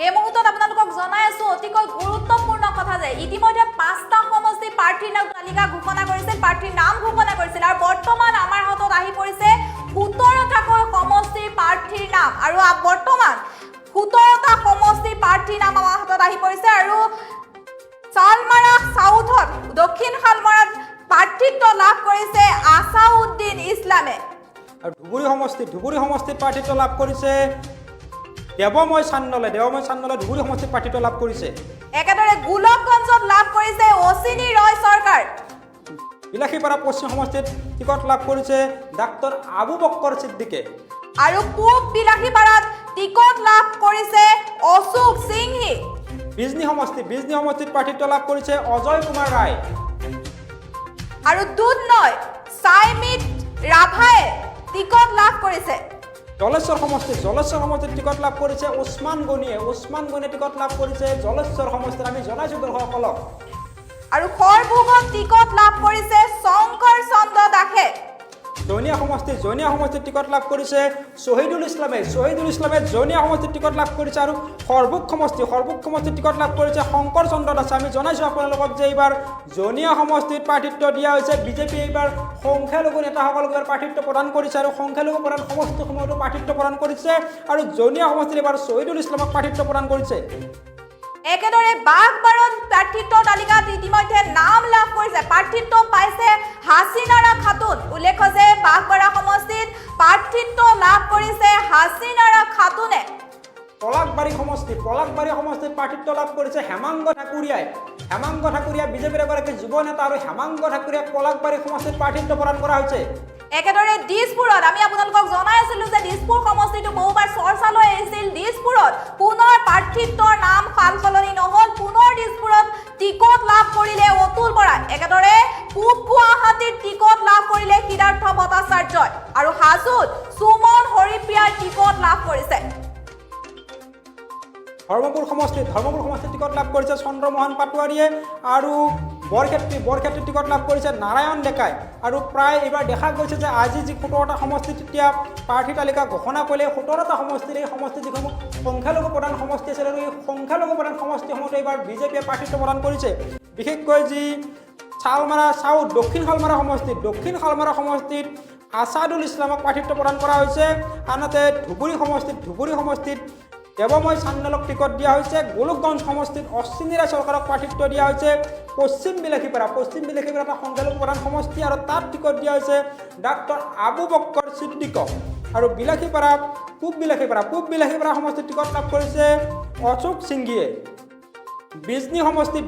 এই মুহূৰ্তত আপোনালোকক জনাই আছো অতিকৈ গুৰুত্বপূৰ্ণ কথা যে ইতিমধ্যে 5টা সমষ্টি প্ৰাৰ্থীৰ তালিকা ঘোষণা কৰিছিল প্ৰাৰ্থীৰ নাম ঘোষণা কৰিছিল আৰু বৰ্তমান আমাৰ হাতত আহি পৰিছে 17টাকৈ সমষ্টিৰ প্ৰাৰ্থীৰ নাম আৰু বৰ্তমান 17টা সমষ্টিৰ প্ৰাৰ্থীৰ নাম আমাৰ হাতত আহি পৰিছে আৰু চালমাৰা সাউথত দক্ষিণ শালমৰাত প্ৰাৰ্থিত্ব লাভ কৰিছে আসাউদ্দিন ইছলামে আৰু ধুবুৰী সমষ্টিত প্ৰাৰ্থিত্ব লাভ কৰিছে দেৱময় চান্দলে ধুবুৰী সমষ্টিত প্ৰাৰ্থিত্ব লাভ কৰিছে একেদৰে গোলকগঞ্জত লাভ কৰিছে অচিনী ৰয় চৰকাৰ বিলাসীপাৰা পশ্চিম সমষ্টিত টিকট লাভ কৰিছে ডাক্তৰ আবু বক্কৰ সিদ্দিকে আৰু পূব বিলাসীপাৰাত টিকট লাভ কৰিছে অশোক সিংহি বিজনী সমষ্টিত প্ৰাৰ্থিত্ব লাভ কৰিছে অজয় কুমাৰ ৰায়। আৰু দুধনৈ চাইমিত ৰাভাই টিকট লাভ কৰিছে। জলেশ্বৰ সমষ্টিত টিকট লাভ কৰিছে উছমান গনিয়ে টিকট লাভ কৰিছে জলেশ্বৰ সমষ্টিত। আমি জনাইছো দৰ্শকসকলক। আৰু খৰভোগত টিকট লাভ কৰিছে শংকৰ চন্দ্ৰ দাসে। জনিয়া সমষ্টিত টিকট লাভ কৰিছে শহীদুল ইছলামে জনিয়া সমষ্টিত টিকট লাভ কৰিছে। আৰু সৰভোগ সমষ্টিত টিকট লাভ কৰিছে শংকৰ চন্দ্ৰ দাসে। আমি জনাইছো আপোনালোকক যে এইবাৰ জনিয়া সমষ্টিত প্ৰাৰ্থিত্ব দিয়া হৈছে। বিজেপি এইবাৰ সংখ্যালঘু নেতাসকলক এইবাৰ প্ৰাৰ্থিত্ব প্ৰদান কৰিছে আৰু সংখ্যালঘু প্ৰধান সমষ্টিসমূহতো প্ৰাৰ্থিত্ব প্ৰদান কৰিছে। আৰু জনিয়া সমষ্টিত এইবাৰ শহীদুল ইছলামক প্ৰাৰ্থিত্ব প্ৰদান কৰিছে। একেদৰে বাগবাৰত প্ৰাৰ্থিত্ব তালিকাত ইতিমধ্যে নাম লাভ কৰিছে, প্ৰাৰ্থিত্ব পাইছে হাছিনাৰা খাতুন। উল্লেখ্য যে বাগবাৰা সমষ্টিত প্ৰাৰ্থিত্ব লাভ কৰিছে হাছিনাৰা খাতুনে। পলাকবাৰী সমষ্টিত প্ৰাৰ্থিত্ব লাভ কৰিছে হেমাংগ ঠাকুৰীয়াই বিজেপিৰ এগৰাকী যুৱ নেতা। আৰু হেমাংগ ঠাকুৰীয়াক পলাকবাৰী সমষ্টিত প্ৰাৰ্থিত্ব প্ৰদান কৰা হৈছে। একেদৰে দিছপুৰত আমি আপোনালোকক জনাই আছিলো যে দিছপুৰ সমষ্টিটো বহুবাৰ চৰ্চালৈ আহিছিল। দিছপুৰত পুনৰ প্ৰাৰ্থিত্বৰ নাম সাল সলনি নহল, পুনৰ দিছপুৰত টিকট লাভ কৰিলে অতুল বৰা। একেদৰে পূব গুৱাহাটীত টিকট লাভ কৰিলে সিদ্ধাৰ্থ ভট্টাচাৰ্যই। আৰু হাজোত সুমন হৰিপ্ৰিয়াই টিকট লাভ কৰিছে। ধৰ্মপুৰ সমষ্টিত টিকট লাভ কৰিছে চন্দ্ৰমোহন পাটোৱাৰীয়ে। আৰু বৰক্ষেত্ৰীত টিকট লাভ কৰিছে নাৰায়ণ ডেকাই। আৰু প্ৰায় এইবাৰ দেখা গৈছে যে আজি যি 17টা সমষ্টিত এতিয়া প্ৰাৰ্থী তালিকা ঘোষণা কৰিলে 17টা সমষ্টিৰ এই সমষ্টি যিসমূহ সংখ্যালঘু প্ৰধান সমষ্টি আছিল আৰু এই সংখ্যালঘু প্ৰধান সমষ্টিসমূহত এইবাৰ বিজেপিয়ে প্ৰাৰ্থিত্ব প্ৰদান কৰিছে। বিশেষকৈ যি শালমাৰা চাউথ দক্ষিণ শালমাৰা সমষ্টিত আছাদুল ইছলামক প্ৰাৰ্থিত্ব প্ৰদান কৰা হৈছে। আনহাতে ধুবুৰী সমষ্টিত দেৱময় চান্দালক টিকট দিয়া হৈছে। গোলকগঞ্জ সমষ্টিত অশ্বিনী ৰায় চৰকাৰক প্ৰাৰ্থিত্ব দিয়া হৈছে। পশ্চিম বিলাসীপাৰা এটা সংখ্যালঘু প্ৰধান সমষ্টি আৰু তাত টিকট দিয়া হৈছে ডাক্তৰ আবু বক্কৰ ছিদ্দিকক। আৰু পূব বিলাসীপাৰা সমষ্টিত টিকট লাভ কৰিছে অশোক সিংঘিয়ে। বিজনী সমষ্টিত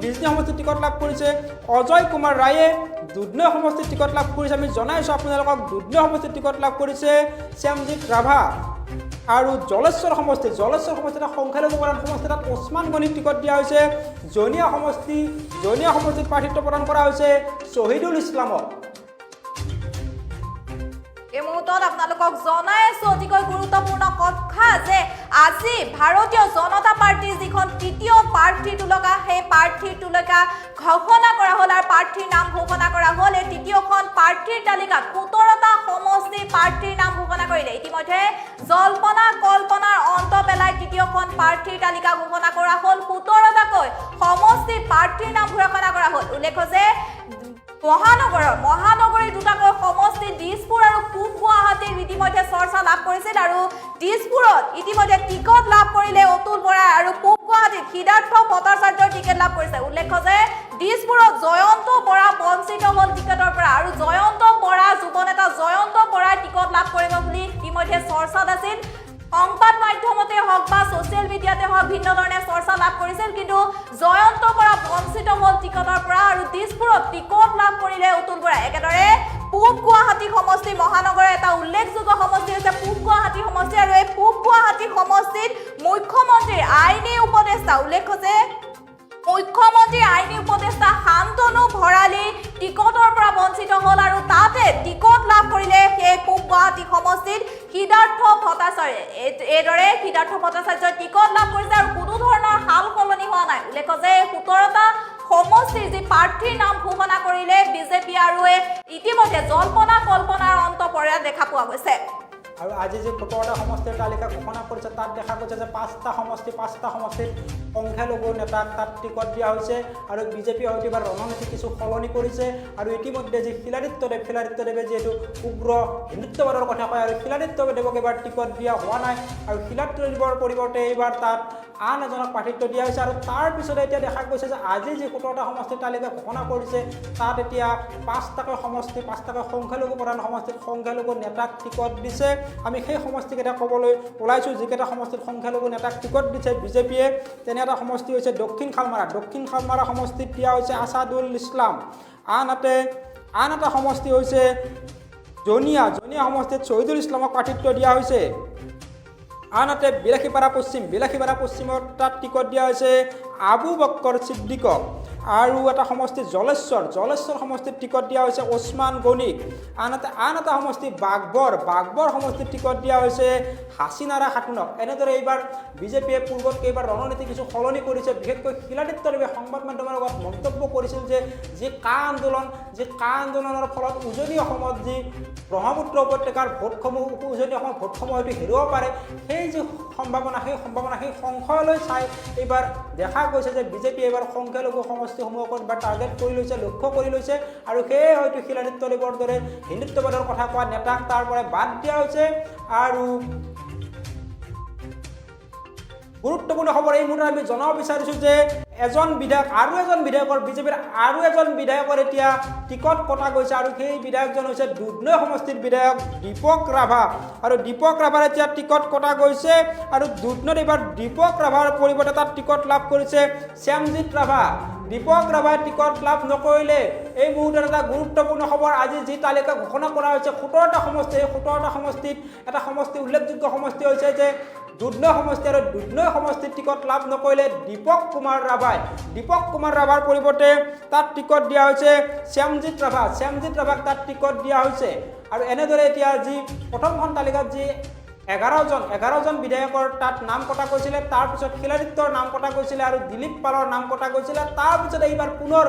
টিকট লাভ কৰিছে অজয় কুমাৰ ৰায়ে। দুধনৈ সমষ্টিত টিকট লাভ কৰিছে, আমি জনাইছো আপোনালোকক, দুধনৈ সমষ্টিত টিকট লাভ কৰিছে শ্যামজিৎ ৰাভা। আৰু জলেশ্বৰ সমষ্টিত সংখ্যালঘু প্ৰধান সমষ্টি, তাত উছমান গনিক টিকট দিয়া হৈছে। জনিয়া সমষ্টিত প্ৰাৰ্থিত্ব প্ৰদান কৰা হৈছে শহীদুল ইছলামক। এই মুহূৰ্তত আপোনালোকক জনাই আছো অতিকৈ গুৰুত্বপূৰ্ণ কথা যে আজি ভাৰতীয় জনতা পাৰ্টীৰ যিখন তৃতীয় প্ৰাৰ্থী তালিকা, সেই প্ৰাৰ্থীৰ তালিকা ঘোষণা কৰা হ'ল আৰু প্ৰাৰ্থীৰ নাম ঘোষণা কৰা হ'ল। এই তৃতীয়খন প্ৰাৰ্থীৰ তালিকাত 17টা সমষ্টিৰ প্ৰাৰ্থীৰ নাম ঘোষণা কৰিলে। ইতিমধ্যে জল্পনা কল্পনাৰ অন্ত পেলাই তৃতীয়খন প্ৰাৰ্থীৰ তালিকা ঘোষণা কৰা হ'ল। 17টাকৈ সমষ্টিৰ প্ৰাৰ্থীৰ নাম ঘোষণা কৰা হ'ল। উল্লেখ্য যে মহানগৰীৰ দুটাকৈ সমষ্টি দিছপুৰ আৰু পূব গুৱাহাটীৰ ইতিমধ্যে চৰ্চা লাভ কৰিছিল। আৰু দিছপুৰত ইতিমধ্যে টিকট লাভ কৰিলে অতুল বৰা আৰু পূব গুৱাহাটীত সিদ্ধাৰ্থ ভট্টাচাৰ্যৰ টিকট লাভ কৰিছে। উল্লেখ্য যে দিছপুৰত জয়ন্ত বৰা বঞ্চিত হ'ল টিকটৰ পৰা। আৰু যুৱ নেতা জয়ন্ত বৰাই টিকট লাভ কৰিব বুলি ইতিমধ্যে চৰ্চাত আছিল। সংবাদ মাধ্যমতে হওক বা ছ'চিয়েল মিডিয়াতে হওক ভিন্ন ধৰণে চৰ্চা লাভ কৰিছিল। কিন্তু জয়ন্ত বৰা বঞ্চিত হ'ল টিকটৰ পৰা আৰু দিছপুৰত টিকট লাভ কৰিলে অতুল বৰাই। একেদৰে পূব গুৱাহাটী সমষ্টি মহানগৰৰ এটা উল্লেখযোগ্য সমষ্টি হৈছে পূব গুৱাহাটী সমষ্টি। আৰু এই পূব গুৱাহাটী সমষ্টিত মুখ্যমন্ত্ৰীৰ আইনী উপদেষ্টা, উল্লেখ্য যে মুখ্যমন্ত্ৰীৰ আইনী উপদেষ্টা শান্তনু ভৰালী টিকটৰ পৰা বঞ্চিত হ'ল। আৰু তাতে টিকট লাভ কৰিলে সেই পূব গুৱাহাটী সমষ্টিত সিদ্ধাৰ্থ ভট্টাচাৰ্যই। এইদৰে সিদ্ধাৰ্থ ভট্টাচাৰ্যই টিকট লাভ কৰিছে আৰু কোনো ধৰণৰ সাল সলনি হোৱা নাই। উল্লেখ্য যে 17টা সমষ্টিৰ যি প্ৰাৰ্থীৰ নাম ঘোষণা কৰিলে বিজেপি আৰু ইতিমধ্যে জল্পনা কল্পনাৰ অন্ত পৰা দেখা পোৱা গৈছে। আৰু আজি যি 17টা সমষ্টিৰ তালিকা ঘোষণা কৰিছে তাত দেখা গৈছে যে 5টা সমষ্টিত সংখ্যালঘু নেতাক তাত টিকট দিয়া হৈছে। আৰু বিজেপিয়ে হয়তো এইবাৰ ৰণনীতি কিছু সলনি কৰিছে। আৰু ইতিমধ্যে যি শিলাদিত্যদেৱে যিহেতু উগ্ৰ হিন্দুত্ববাদৰ কথা কয়, আৰু শিলাদিত্যদেৱক এইবাৰ টিকট দিয়া হোৱা নাই। আৰু শিলাদিত্যদেৱৰ পৰিৱৰ্তে এইবাৰ তাত আন এজনক প্ৰাৰ্থিত্ব দিয়া হৈছে। আৰু তাৰ পিছতে এতিয়া দেখা গৈছে যে আজি যি 17টা সমষ্টিৰ তালিকা ঘোষণা কৰিছে তাত এতিয়া 5টাকৈ সংখ্যালঘু প্ৰধান সমষ্টিত সংখ্যালঘু নেতাক টিকট দিছে। আমি সেই সমষ্টিকেইটা ক'বলৈ ওলাইছোঁ যিকেইটা সমষ্টিত সংখ্যালঘু নেতাক টিকট দিছে বিজেপিয়ে। তেনে এটা সমষ্টি হৈছে দক্ষিণ শালমাৰা সমষ্টিত দিয়া হৈছে আছাদুল ইছলাম। আন এটা সমষ্টি হৈছে জনিয়া সমষ্টিত শহীদুল ইছলামক প্ৰাৰ্থিত্ব দিয়া হৈছে। আনহাতে বিলাসীপাৰা পশ্চিমত তাত টিকট দিয়া হৈছে আবু বক্কৰ ছিদ্দিকক আৰু এটা সমষ্টি জলেশ্বৰ সমষ্টিত টিকট দিয়া হৈছে ওছমান গনিক আন এটা সমষ্টি বাগবৰ সমষ্টিত টিকট দিয়া হৈছে হাছিনাৰা খাতুনক। এনেদৰে এইবাৰ বিজেপিয়ে পূৰ্বত কেইবাৰ ৰণনীতি কিছু সলনি কৰিছে। বিশেষকৈ শিলাদিত্যদেৱে সংবাদ মাধ্যমৰ লগত মন্তব্য কৰিছিল যে যি কা আন্দোলনৰ ফলত উজনি অসমত যি ব্ৰহ্মপুত্ৰ উপত্যকাৰ ভোটসমূহ উজনি অসমৰ ভোটসমূহ হয়তো হেৰুৱাব পাৰে, সেই যি সম্ভাৱনা সেই সংশয়লৈ চাই এইবাৰ দেখা গৈছে যে বিজেপিয়ে এইবাৰ সংখ্যালঘু সমষ্টিসমূহক এইবাৰ টাৰ্গেট কৰি লৈছে, লক্ষ্য কৰি লৈছে আৰু সেয়ে হয়তো শিলাদিত্যদেৱৰ দৰে হিন্দুত্ববাদৰ কথা কোৱা নেতাক তাৰ পৰা বাদ দিয়া হৈছে। আৰু গুৰুত্বপূৰ্ণ খবৰ এই মুহূৰ্তত আমি জনাব বিচাৰিছোঁ যে বিজেপিৰ আৰু এজন বিধায়কৰ এতিয়া টিকট কটা গৈছে আৰু সেই বিধায়কজন হৈছে দুধনৈ সমষ্টিৰ বিধায়ক দীপক ৰাভা। আৰু দীপক ৰাভাৰ এতিয়া টিকট কটা গৈছে আৰু দুধনৈত এইবাৰ দীপক ৰাভাৰ পৰিৱৰ্তে তাত টিকট লাভ কৰিছে শ্যামজিৎ ৰাভা। দীপক ৰাভাই টিকট লাভ নকৰিলে এই মুহূৰ্তত এটা গুৰুত্বপূৰ্ণ খবৰ। আজি যি তালিকা ঘোষণা কৰা হৈছে 17টা সমষ্টি, এই 17টা সমষ্টিত এটা সমষ্টি উল্লেখযোগ্য সমষ্টি হৈছে যে দুধনৈ সমষ্টি, আৰু দুধনৈ সমষ্টিত টিকট লাভ নকৰিলে দীপক কুমাৰ ৰাভাৰ পৰিৱৰ্তে তাত টিকট দিয়া হৈছে শ্যামজিৎ ৰাভাক তাত টিকট দিয়া হৈছে। আৰু এনেদৰে এতিয়া যি প্ৰথমখন তালিকাত যি 11জন বিধায়কৰ তাত নাম কটা গৈছিলে, তাৰপিছত শিলাদিত্যৰ নাম কটা গৈছিলে আৰু দিলীপ পালৰ নাম কটা গৈছিলে। তাৰপিছত এইবাৰ পুনৰ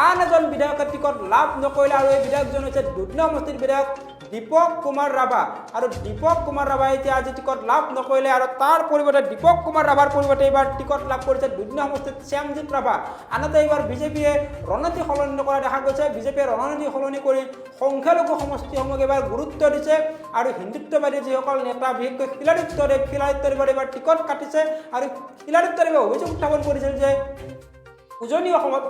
আন এজন বিধায়কে টিকট লাভ নকৰিলে আৰু এই বিধায়কজন হৈছে দুধনৈ সমষ্টিৰ বিধায়ক দীপক কুমাৰ ৰাভা। আৰু দীপক কুমাৰ ৰাভাই এতিয়া আজি টিকট লাভ নকৰিলে আৰু তাৰ পৰিৱৰ্তে দীপক কুমাৰ ৰাভাৰ পৰিৱৰ্তে এইবাৰ টিকট লাভ কৰিছে দুধনৈ সমষ্টিত শ্যামজিৎ ৰাভা। আনহাতে এইবাৰ বিজেপিয়ে ৰণনীতি সলনি নকৰা দেখা গৈছে। বিজেপিয়ে ৰণনীতি সলনি কৰি সংখ্যালঘু সমষ্টিসমূহক এইবাৰ গুৰুত্ব দিছে আৰু হিন্দুত্ববাদী যিসকল নেতা বিশেষকৈ শিলাদিত্যদেৱৰ এইবাৰ টিকট কাটিছে। আৰু শিলাদিত্যদেৱে অভিযোগ উত্থাপন কৰিছিল যে উজনি অসমত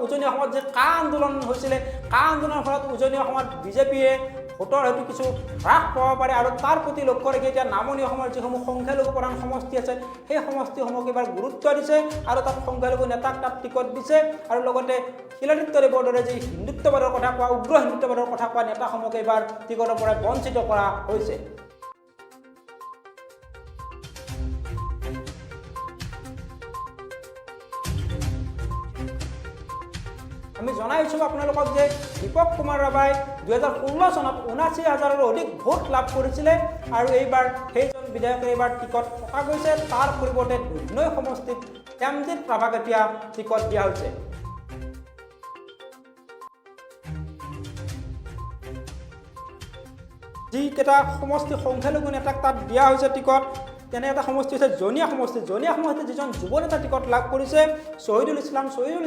যে কা আন্দোলন হৈছিলে, কা আন্দোলনৰ ফলত উজনি অসমত বিজেপিয়ে ভোটৰ হয়তো কিছু হ্ৰাস পাব পাৰে আৰু তাৰ প্ৰতি লক্ষ্য ৰাখি এতিয়া নামনি অসমৰ যিসমূহ সংখ্যালঘু প্ৰধান সমষ্টি আছে সেই সমষ্টিসমূহক এইবাৰ গুৰুত্ব দিছে আৰু তাত সংখ্যালঘু নেতাক তাত টিকট দিছে। আৰু লগতে শিলাদিত্যদেৱৰ দৰে যি হিন্দুত্ববাদৰ কথা কোৱা উগ্ৰ হিন্দুত্ববাদৰ কথা কোৱা নেতাসমূহক এইবাৰ টিকটৰ পৰা বঞ্চিত কৰা হৈছে। আমি জনাইছোঁ আপোনালোকক যে দীপক কুমাৰ ৰাভাই 2016 চনত 79,000ৰো অধিক ভোট লাভ কৰিছিলে আৰু এইবাৰ সেইজন বিধায়কে এইবাৰ টিকট কটা গৈছে। তাৰ পৰিৱৰ্তে দুধনৈ সমষ্টিত শ্যামজিৎ ৰাভাক এতিয়া টিকট দিয়া হৈছে। যিকেইটা সমষ্টি সংখ্যালঘু নেতাক তাত দিয়া হৈছে টিকট, তেনে এটা সমষ্টি হৈছে জনীয়া সমষ্টিত যিজন যুৱ নেতা টিকট লাভ কৰিছে শ্বহীদুল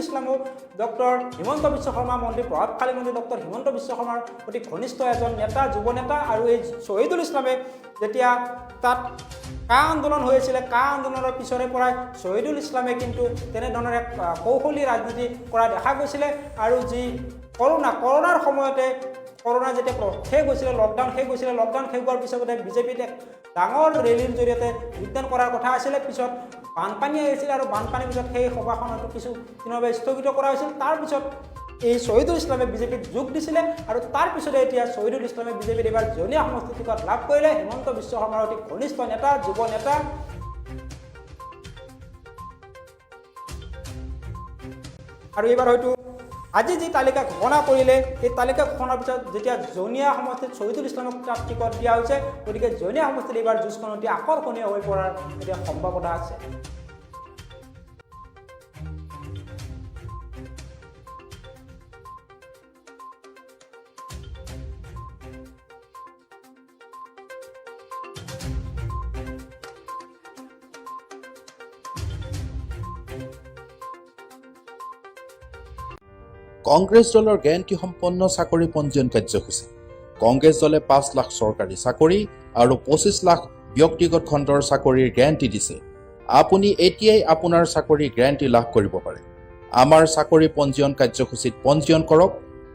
ইছলামো ডক্টৰ হিমন্ত বিশ্ব শৰ্মা মন্ত্ৰী, প্ৰভাৱশালী মন্ত্ৰী ডক্টৰ হিমন্ত বিশ্ব শৰ্মাৰ অতি ঘনিষ্ঠ এজন নেতা, যুৱ নেতা। আৰু এই শ্বহীদুল ইছলামে যেতিয়া তাত কা আন্দোলন হৈ আছিলে, কা আন্দোলনৰ পিছৰে পৰাই শ্বহীদুল ইছলামে কিন্তু তেনেধৰণৰ এক কৌশলী ৰাজনীতি কৰা দেখা গৈছিলে। আৰু যি কৰোণাৰ সময়তে কৰোণা যেতিয়া শেষ হৈছিলে, লকডাউন শেষ হোৱাৰ পিছতে বিজেপিত এক ডাঙৰ ৰেলীৰ জৰিয়তে যোগদান কৰাৰ কথা আছিলে। পিছত বানপানী আহিছিলে আৰু বানপানীৰ পিছত সেই সভাখন হয়তো কিছু দিনৰ বাবে স্থগিত কৰা হৈছিল। তাৰপিছত এই শ্বহীদুল ইছলামে বিজেপিত যোগ দিছিলে আৰু তাৰপিছতে এতিয়া শ্বহীদুল ইছলামে বিজেপিত এইবাৰ জনীয়া সমষ্টি টিকট লাভ কৰিলে। হিমন্ত বিশ্ব শৰ্মাৰ অতি ঘনিষ্ঠ নেতা, যুৱ নেতা। আৰু এইবাৰ হয়তো আজি যি তালিকা ঘোষণা কৰিলে এই তালিকা ঘোষণাৰ পিছত যেতিয়া জনীয়া সমষ্টিত শ্বহীদুল ইছলামক তাত টিকট দিয়া হৈছে, গতিকে জনীয়া সমষ্টিত এইবাৰ যুঁজখন অতি আকৰ্ষণীয় হৈ পৰাৰ এতিয়া সম্ভাৱনা আছে। কংগ্ৰেছ দলৰ গ্যাৰাণ্টি সম্পন্ন চাকৰি পঞ্জীয়ন কাৰ্যসূচী। কংগ্ৰেছ দলে 5 লাখ চৰকাৰী চাকৰি আৰু 25 লাখ ব্যক্তিগত খণ্ডৰ চাকৰিৰ গ্যাৰাণ্টি দিছে। আপুনি এতিয়াই আপোনাৰ চাকৰিৰ গ্যাৰাণ্টি লাভ কৰিব পাৰে। আমাৰ চাকৰি পঞ্জীয়ন কাৰ্যসূচীত পঞ্জীয়ন কৰক।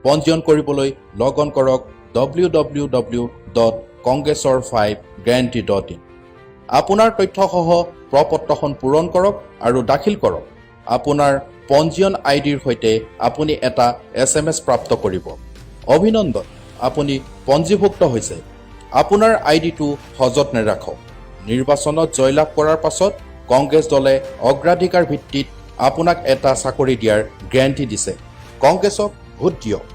পঞ্জীয়ন কৰিবলৈ লগ অন কৰক www.congressor5guarantee.in। আপোনাৰ তথ্যসহ প্ৰপত্ৰখন পূৰণ কৰক আৰু দাখিল কৰক। আপোনাৰ পঞ্জীয়ন আইডিৰ সৈতে আপুনি এটা SMS প্ৰাপ্ত কৰিব। অভিনন্দন, আপুনি পঞ্জীভুক্ত হৈছে। আপোনাৰ আইডিটো সযতনে ৰাখক। নিৰ্বাচনত জয়লাভ কৰাৰ পাছত কংগ্ৰেছ দলে অগ্ৰাধিকাৰ ভিত্তিত আপোনাক এটা চাকৰি দিয়াৰ গেৰাণ্টি দিছে। কংগ্ৰেছক ভোট দিয়ক।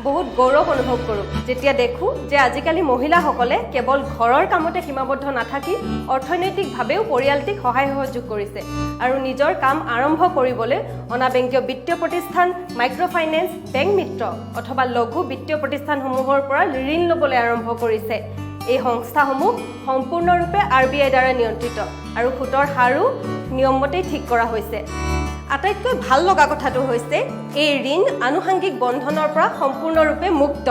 বহুত গৌৰৱ অনুভৱ কৰোঁ যেতিয়া দেখোঁ যে আজিকালি মহিলাসকলে কেৱল ঘৰৰ কামতে সীমাবদ্ধ নাথাকি অৰ্থনৈতিকভাৱেও পৰিয়ালটিক সহায় সহযোগ কৰিছে আৰু নিজৰ কাম আৰম্ভ কৰিবলৈ অনাবেংকীয় বিত্তীয় প্ৰতিষ্ঠান, মাইক্ৰ'ফাইনেন্স, বেংক মিত্ৰ অথবা লঘু বিত্তীয় প্ৰতিষ্ঠানসমূহৰ পৰা ঋণ ল'বলৈ আৰম্ভ কৰিছে। এই সংস্থাসমূহ সম্পূৰ্ণৰূপে RBI দ্বাৰা নিয়ন্ত্ৰিত আৰু সুতৰ হাৰো নিয়মমতেই ঠিক কৰা হৈছে। আটাইতকৈ ভাল লগা কথাটো হৈছে এই ঋণ আনুষাংগিক বন্ধনৰ পৰা সম্পূৰ্ণৰূপে মুক্ত।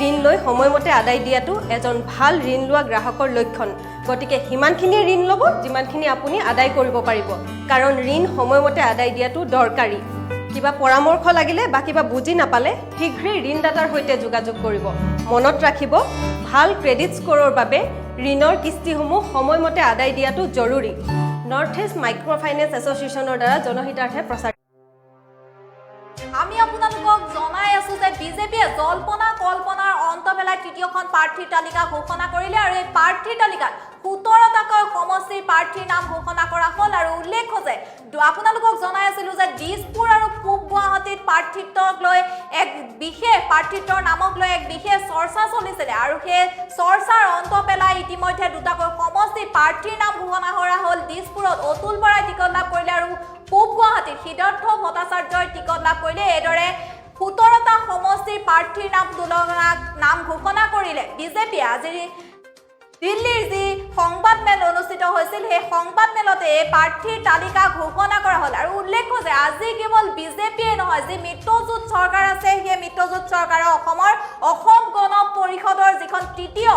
ঋণ লৈ সময়মতে আদায় দিয়াটো এজন ভাল ঋণ লোৱা গ্ৰাহকৰ লক্ষণ। গতিকে সিমানখিনি ঋণ ল'ব যিমানখিনি আপুনি আদায় কৰিব পাৰিব, কাৰণ ঋণ সময়মতে আদায় দিয়াটো দৰকাৰী। কিবা পৰামৰ্শ লাগিলে বা কিবা বুজি নাপালে শীঘ্ৰেই ঋণদাতাৰ সৈতে যোগাযোগ কৰিব। মনত ৰাখিব, ভাল ক্ৰেডিট স্ক'ৰৰ বাবে ঋণৰ কিস্তিসমূহ সময়মতে আদায় দিয়াটো জৰুৰী। নৰ্থ ইষ্ট মাইক্ৰ' ফাইনেন্স এছ'চিয়েশ্যনৰ দ্বাৰা জনহিতাৰ্থে প্ৰচাৰ। আমি আপোনালোকক জনাই আছো যে বিজেপিয়ে জল্পনা কল্পনাৰ অন্ত পেলাই তৃতীয়খন প্ৰাৰ্থীৰ তালিকা ঘোষণা কৰিলে আৰু এই প্ৰাৰ্থীৰ তালিকাত 17টাকৈ সমষ্টিৰ প্ৰাৰ্থীৰ নাম ঘোষণা কৰা হ'ল। আৰু উল্লেখ্য যে আপোনালোকক জনাই আছিলো যে দিছপুৰ আৰু পূব গুৱাহাটীত প্ৰাৰ্থিত্বক লৈ এক বিশেষ প্ৰাৰ্থিত্বৰ নামক লৈ এক বিশেষ চৰ্চা চলিছিলে আৰু সেই চৰ্চাৰ অন্ত পেলাই ইতিমধ্যে দুটাকৈ সমষ্টিৰ প্ৰাৰ্থীৰ নাম ঘোষণা কৰা হ'ল। দিছপুৰত অতুল বৰাই টিকট লাভ কৰিলে আৰু পূব গুৱাহাটীত সিদ্ধাৰ্থ ভট্টাচাৰ্যই টিকট লাভ কৰিলে। এইদৰে 17টা সমষ্টিৰ প্ৰাৰ্থীৰ নাম ঘোষণা কৰিলে বিজেপিয়ে। আজি দিল্লীৰ যি সংবাদমেল অনুষ্ঠিত হৈছিল সেই সংবাদমেলতে এই প্ৰাৰ্থীৰ তালিকা ঘোষণা কৰা হ'ল। আৰু উল্লেখ্য যে আজি কেৱল বিজেপিয়ে নহয়, যি মিত্ৰজোঁট চৰকাৰ আছে সেই মিত্ৰজোঁট চৰকাৰৰ অসম গণ পৰিষদৰ যিখন তৃতীয়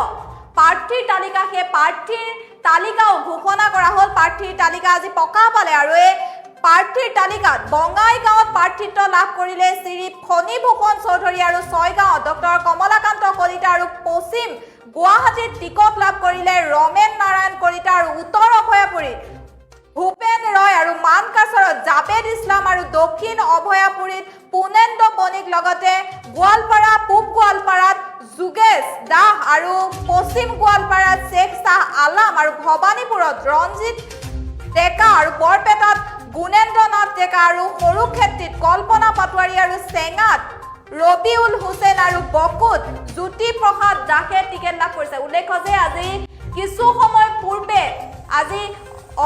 প্ৰাৰ্থীৰ তালিকা, সেই প্ৰাৰ্থীৰ তালিকাও ঘোষণা কৰা হ'ল। প্ৰাৰ্থীৰ তালিকা আজি প্ৰকাশ পালে আৰু এই প্ৰাৰ্থীৰ তালিকাত বঙাইগাঁৱত প্ৰাৰ্থিত্ব লাভ কৰিলে শ্ৰী ফণীভূষণ চৌধুৰী আৰু ছয়গাঁৱত ডক্টৰ কমলাকান্ত কলিতা আৰু পশ্চিম গুৱাহাটীত টিকট লাভ কৰিলে ৰমেন নাৰায়ণ কলিতা আৰু উত্তৰ অভয়াপুৰীত ভূপেন ৰয় আৰু মানকাছাৰত জাবেদ ইছলাম আৰু দক্ষিণ অভয়াপুৰীত পুনেন্দ্ৰ বণিক লগতে গোৱালপাৰা, পূব গোৱালপাৰাত যোগেশ দাস আৰু পশ্চিম গোৱালপাৰাত শ্বেখ শ্বাহ আলাম আৰু ভৱানীপুৰত ৰঞ্জিত ডেকা আৰু বৰপেটাত গুণেন্দ্ৰ নাথ ডেকা আৰু সৰুক্ষেত্ৰীত কল্পনা পাটোৱাৰী আৰু চেঙাত ৰবিউল হুছেইন আৰু বকুত জ্যোতি প্ৰসাদ দাসে টিকেট লাভ কৰিছে। উল্লেখ্য যে আজি কিছু সময় পূৰ্বে আজি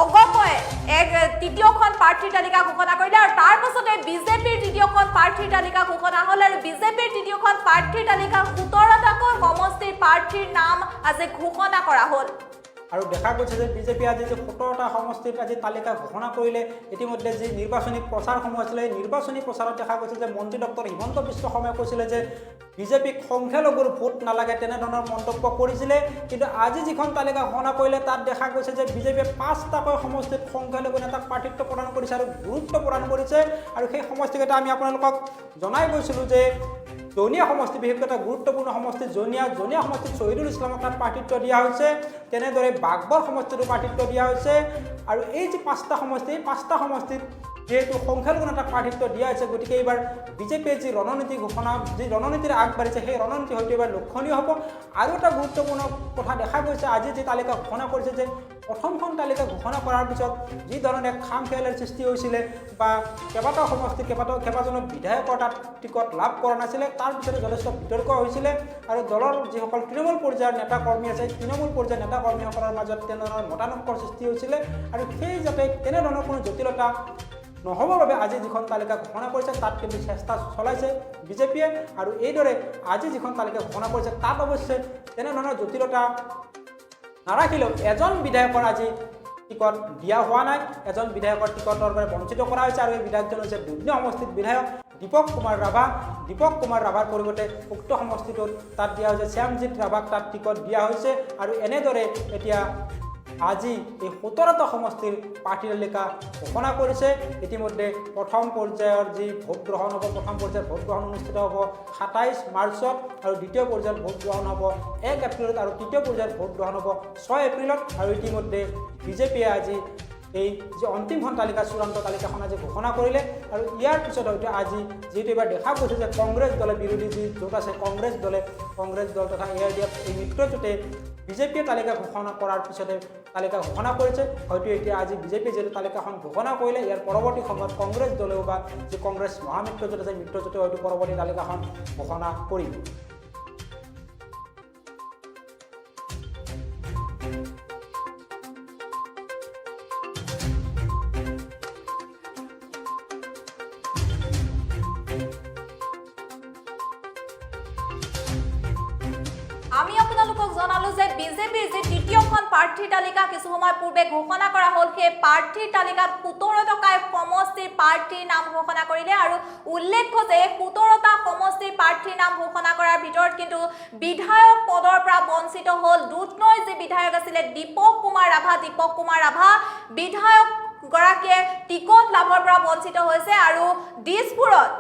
অগপয়ে এক তৃতীয়খন প্ৰাৰ্থীৰ তালিকা ঘোষণা কৰিলে আৰু তাৰ পাছতে বিজেপিৰ তৃতীয়খন প্ৰাৰ্থীৰ তালিকা ঘোষণা হ'ল আৰু বিজেপিৰ তৃতীয়খন প্ৰাৰ্থীৰ তালিকা 17টাকৈ সমষ্টিৰ প্ৰাৰ্থীৰ নাম আজি ঘোষণা কৰা হ'ল। আৰু দেখা গৈছে যে বিজেপি আজি যে 17টা সমষ্টিত আজি তালিকা ঘোষণা কৰিলে। ইতিমধ্যে যি নিৰ্বাচনী প্ৰচাৰসমূহ আছিলে এই নিৰ্বাচনী প্ৰচাৰত দেখা গৈছে যে মন্ত্ৰী ডক্টৰ হিমন্ত বিশ্ব শৰ্মাই কৈছিলে যে বিজেপিক সংখ্যালঘুৰ ভোট নালাগে, তেনেধৰণৰ মন্তব্য কৰিছিলে। কিন্তু আজি যিখন তালিকা ঘোষণা কৰিলে তাত দেখা গৈছে যে বিজেপিয়ে 5টাকৈ সমষ্টিত সংখ্যালঘু নেতাক প্ৰাৰ্থিত্ব প্ৰদান কৰিছে আৰু গুৰুত্ব প্ৰদান কৰিছে। আৰু সেই সমষ্টিকেইটা আমি আপোনালোকক জনাই গৈছিলোঁ যে জনিয়া সমষ্টি বিশেষকৈ এটা গুৰুত্বপূৰ্ণ সমষ্টি জনিয়া সমষ্টিত শ্বহীদুল ইছলামক তাত প্ৰাৰ্থিত্ব দিয়া হৈছে। তেনেদৰে বাগবৰ সমষ্টিতো প্ৰাৰ্থিত্ব দিয়া হৈছে। আৰু এই যি 5টা সমষ্টি, এই 5টা সমষ্টিত যেহেতু সংখ্যালঘু নেতাক প্ৰাৰ্থিত্ব দিয়া হৈছে, গতিকে এইবাৰ বিজেপিয়ে যি ৰণনীতিৰে আগবাঢ়িছে সেই ৰণনীতি হয়তো এইবাৰ লক্ষণীয় হ'ব। আৰু এটা গুৰুত্বপূৰ্ণ কথা দেখা গৈছে, আজি যি তালিকা ঘোষণা কৰিছে যে প্ৰথমখন তালিকা ঘোষণা কৰাৰ পিছত যি ধৰণে খাম খেয়ালৰ সৃষ্টি হৈছিলে বা কেইবাটাও সমষ্টিত কেইবাজনো বিধায়কৰ তাত টিকট লাভ কৰা নাছিলে, তাৰ পিছতে যথেষ্ট বিতৰ্ক হৈছিলে। আৰু দলৰ যিসকল তৃণমূল পৰ্যায়ৰ নেতা কৰ্মী আছে, তৃণমূল পৰ্যায়ৰ নেতা কৰ্মীসকলৰ মাজত তেনেধৰণৰ মতানৈক্যৰ সৃষ্টি হৈছিলে। আৰু সেই যাতে তেনেধৰণৰ কোনো জটিলতা নহ'বৰ বাবে আজি যিখন তালিকা ঘোষণা কৰিছে তাত কিন্তু চেষ্টা চলাইছে বিজেপিয়ে। আৰু এইদৰে আজি যিখন তালিকা ঘোষণা কৰিছে তাত অৱশ্যে তেনেধৰণৰ জটিলতা নাৰাখিলেও এজন বিধায়কৰ আজি টিকট দিয়া হোৱা নাই। এজন বিধায়কৰ টিকটৰ পৰা বঞ্চিত কৰা হৈছে আৰু এই বিধায়কজন হৈছে দুধনৈ সমষ্টিত বিধায়ক দীপক কুমাৰ ৰাভাৰ পৰিৱৰ্তে উক্ত সমষ্টিটোত তাত দিয়া হৈছে শ্যামজিৎ ৰাভাক তাত টিকট দিয়া হৈছে। আৰু এনেদৰে এতিয়া আজি এই 17টা সমষ্টিৰ প্ৰাৰ্থী তালিকা ঘোষণা কৰিছে। ইতিমধ্যে প্ৰথম পৰ্যায়ৰ যি ভোট গ্ৰহণ হ'ব, প্ৰথম পৰ্যায়ৰ ভোট গ্ৰহণ অনুষ্ঠিত হ'ব 27 মাৰ্চত আৰু দ্বিতীয় পৰ্যায়ৰ ভোট গ্ৰহণ হ'ব 1 এপ্ৰিলত আৰু তৃতীয় পৰ্যায়ৰ ভোট গ্ৰহণ হ'ব 6 এপ্ৰিলত। আৰু ইতিমধ্যে বিজেপিয়ে আজি এই যে অন্তিমখন তালিকা চূড়ান্ত তালিকাখন আজি ঘোষণা কৰিলে আৰু ইয়াৰ পিছত হয়তো আজি যিটো এবাৰ দেখা গৈছে যে কংগ্ৰেছ দলে বিৰোধী যি জোট আছে কংগ্ৰেছ দল তথা AIDF এই মিত্ৰজোঁটে বিজেপিয়ে তালিকা ঘোষণা কৰাৰ পিছতে তালিকা ঘোষণা কৰিছে হয়তো এতিয়া আজি বিজেপিয়ে যিটো তালিকাখন ঘোষণা কৰিলে ইয়াৰ পৰৱৰ্তী সময়ত কংগ্ৰেছ দলেও বা যি কংগ্ৰেছ মহামিত্ৰজোঁট আছে মিত্ৰজোঁটে হয়তো পৰৱৰ্তী তালিকাখন ঘোষণা কৰিব আমি আপোনালোকক জনালো যে বিজেপিৰ যে তৃতীয়খন প্ৰাৰ্থী তালিকা কিছু সময় পূৰ্বে ঘোষণা কৰা হ'ল সেই প্ৰাৰ্থীৰ তালিকাত 17টা সমষ্টিৰ প্ৰাৰ্থীৰ নাম ঘোষণা কৰিলে আৰু উল্লেখ্য যে 17টা সমষ্টিৰ প্ৰাৰ্থীৰ নাম ঘোষণা কৰাৰ ভিতৰত কিন্তু বিধায়ক পদৰ পৰা বঞ্চিত হ'ল দুধনৈৰ যি বিধায়ক আছিলে দীপক কুমাৰ ৰাভা বিধায়ক গৰাকীয়ে টিকট লাভৰ পৰা বঞ্চিত হৈছে আৰু দিছপুৰত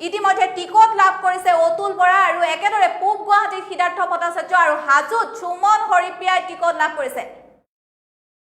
ইতিমধ্যে টিকট লাভ কৰিছে অতুল বৰা আৰু একেদৰে পূব গুৱাহাটীৰ সিদ্ধাৰ্থ ভট্টাচাৰ্য আৰু হাজোত সুমন হৰিপ্ৰিয়াই টিকট লাভ কৰিছে